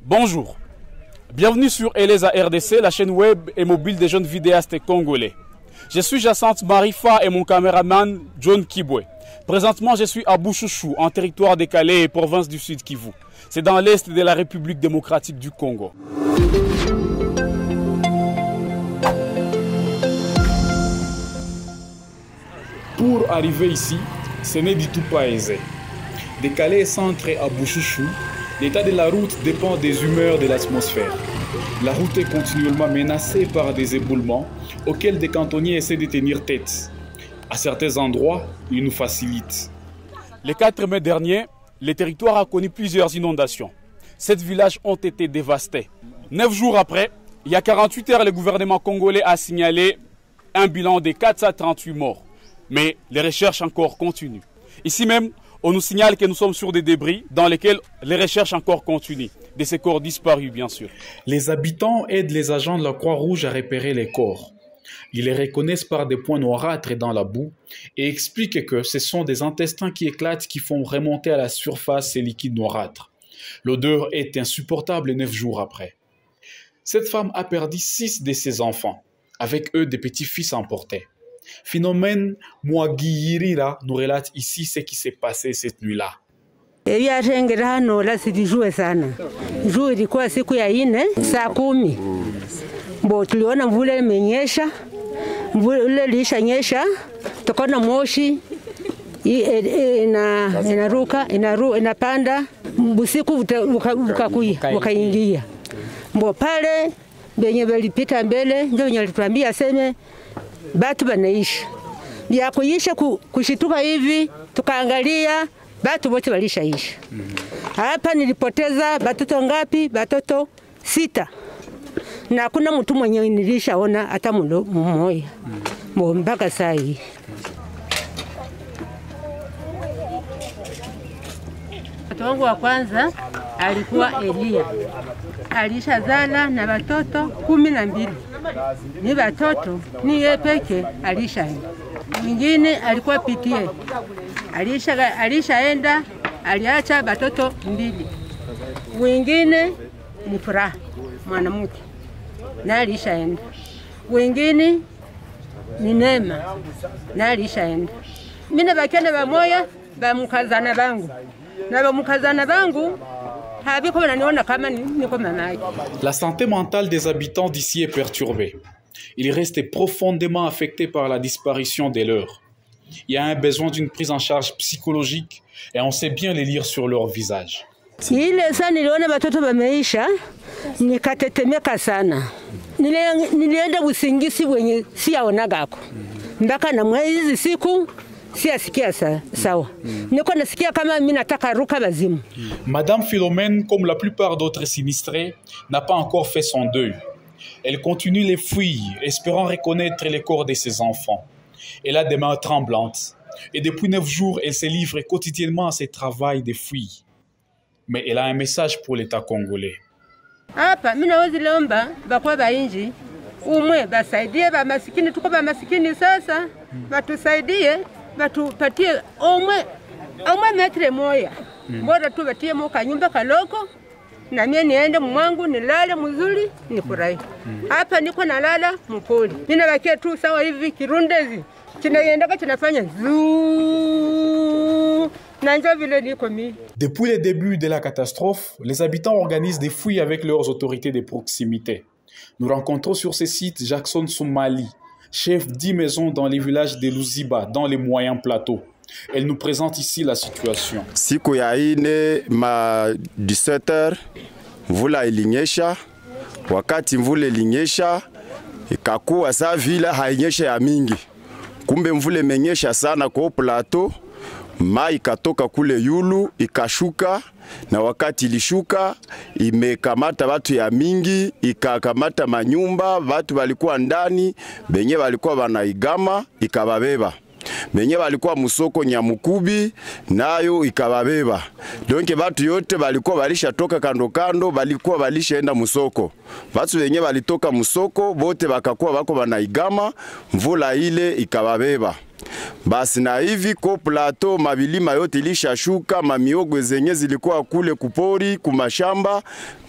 Bonjour, bienvenue sur Eleza RDC, la chaîne web et mobile des jeunes vidéastes congolais. Je suis Jacinthe Marifa et mon caméraman John Kibwe. Présentement, je suis à Bouchouchou, en territoire décalé et province du Sud Kivu. C'est dans l'est de la République démocratique du Congo. Pour arriver ici, ce n'est du tout pas aisé. Décalé et centré à Bouchouchou, l'état de la route dépend des humeurs de l'atmosphère. La route est continuellement menacée par des éboulements auxquels des cantonniers essaient de tenir tête. À certains endroits, ils nous facilitent. Le 4 mai dernier, le territoire a connu plusieurs inondations. 7 villages ont été dévastés. 9 jours après, il y a 48 heures, le gouvernement congolais a signalé un bilan de 438 morts. Mais les recherches encore continuent. Ici même, on nous signale que nous sommes sur des débris dans lesquels les recherches encore continuent. De ces corps disparus, bien sûr. Les habitants aident les agents de la Croix-Rouge à repérer les corps. Ils les reconnaissent par des points noirâtres dans la boue et expliquent que ce sont des intestins qui éclatent qui font remonter à la surface ces liquides noirâtres. L'odeur est insupportable 9 jours après. Cette femme a perdu 6 de ses enfants, avec eux des petits-fils emportés. Philomène Mwagiyirira nous relate ici ce qui s'est passé cette nuit-là. Jua ilikuwa siku ya 4 saa 10. Tuliona mvula imenyesha, mvula ilishanyesha, tukaona moshi inapanda, usiku ukaingia. Pale benye walipita mbele ndio wenye walituambia aseme batu banaishi. Bia kuisha kushituka hivi tukaangalia batu wote walishaisha. Hapa nilipoteza batoto ngapi? Batoto 6. Na kuna mtu mwenye nilishaona hata mmoja. Mpaka saa hii. Mtoto wangu wa kwanza alikuwa Elia. Alishazala na watoto 12. Ni watoto ni yeye peke alishaenda. Mwingine alikuwa pitie. Alishaenda, aliacha watoto 2. Wengine ni Furaha mwanamke na alishaenda. Wengine ni Neema na alishaenda. Mimi na bakene bamoya bamukazana bangu. Na bamukazana bangu habiko bananiona kama niko mama yake. La santé mentale des habitants d'ici est perturbée. Ils restent profondément affectés par la disparition des leurs. Il y a un besoin d'une prise en charge psychologique et on sait bien les lire sur leur visage. Ile sana niliona watoto wameisha, nikatetemeka sana. Nilienda usingisi wenye siaonagako. Mpaka na mwezi siku siasikia sawa. Niko nasikia kama mimi nataka ruka bazimu. Madame Philomène, comme la plupart d'autres sinistrés, n'a pas encore fait son deuil. Elle continue les fouilles, espérant reconnaître les corps de ses enfants. Elle a des mains tremblantes. Et depuis 9 jours, elle se livre quotidiennement à ce travail de fouilles. Mais elle a un message pour l'État congolais. Hapa mimi naweza lomba bakwa bainji umwe basaidie ba masikini, tuko ba masikini sasa, batusaidie, batupatie umwe metre moya. Bora tu batie mo kanyumba kaloko na mimi niende mwangu nilale mzuri nifurahi. Hapa niko nalala mpoli. Ninabakia tu sawa hivi kirundezi. Kinaenda kinafanya zuu. Depuis le début de la catastrophe, les habitants organisent des fouilles avec leurs autorités de proximité. Nous rencontrons sur ce site Jackson Soumali, chef d'10 maisons dans les villages de Luziba, dans les moyens plateaux. Elle nous présente ici la situation. Siku ya 4 ma 17h, mvula ilinyesha. Wakati mvula ilinyesha, ikakuwa saa vile hainyesha ya mingi. Kumbe mvula imenyesha sana kwa plateau. Mai ikatoka kule yulu, ikashuka, na wakati ilishuka, imekamata watu ya mingi, ikakamata manyumba, watu walikuwa ndani, benye walikuwa wanaigama, ikababeba. Benye walikuwa musoko Nyamukubi, nayo ikababeba. Donke watu yote walikuwa walishatoka kando kando, walikuwa walishaenda musoko. Watu benye walitoka musoko, bote wakakuwa wako wanaigama, mvula ile ikababeba. Basi na hivi ko plateau mabilima yote ilishashuka, mamiogo zenye zilikuwa kule kupori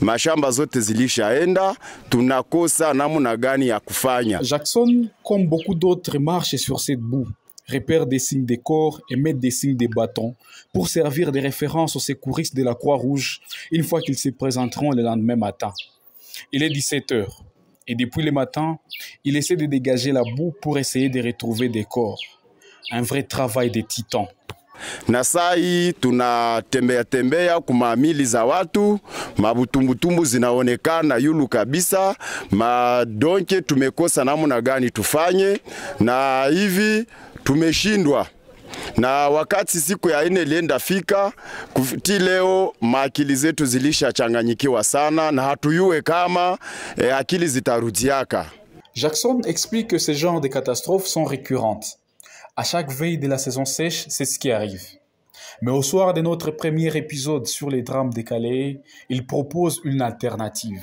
mashamba zote zilishaenda, tunakosa namna gani ya kufanya. Jackson, comme beaucoup d'autres, marche sur cette boue, repère des signes des corps et met des signes des bâtons pour servir de référence aux secouristes de la Croix-Rouge une fois qu'ils se présenteront le lendemain matin. Il est 17 h et depuis le matin, il essaie de dégager la boue pour essayer de retrouver des corps. Un vrai travail de titan. Na sai tunatembea kumamili za watu, mabutumbutumbu zinaonekana yulu kabisa, madonke tumekosa namna gani tufanye, na hivi tumeshindwa. Na wakati siku ya 4 lienda fika, kufiti leo maakili zetu zilisha changanyikiwa sana na hatuyue kama akili zitarudiaka. Jackson explique que ces genres de catastrophes sont récurrentes. À chaque veille de la saison sèche, c'est ce qui arrive. Mais au soir de notre premier épisode sur les drames de Calais, il propose une alternative.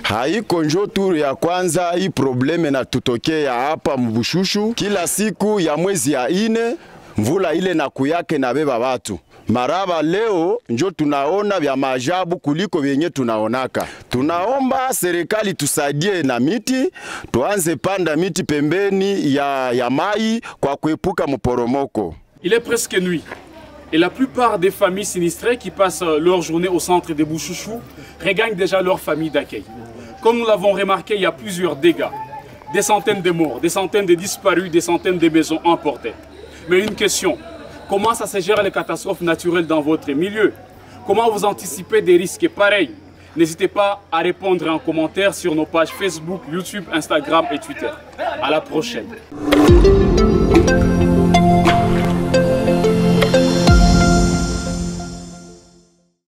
Haiko njo tu ya kwanza hii probleme na tutokea hapa Mbushushu. Kila siku ya mwezi ya 4 mvula ile na kuyake na beba watu. Maraba leo njo tunaona vya maajabu kuliko vyenye tunaonaka. Tunaomba serikali tusaidie na miti, tuanze panda miti pembeni ya mai kwa kuepuka mporomoko. Il est presque nuit et la plupart des familles sinistrées qui passent leur journée au centre de Bouchouchou regagnent déjà leur famille d'accueil. Comme nous l'avons remarqué, il y a plusieurs dégâts, des centaines de morts, des centaines de disparus, des centaines de maisons emportées. Mais une question, comment ça se gère les catastrophes naturelles dans votre milieu? Comment vous anticipez des risques pareils? N'hésitez pas à répondre en commentaire sur nos pages Facebook, YouTube, Instagram et Twitter. À la prochaine.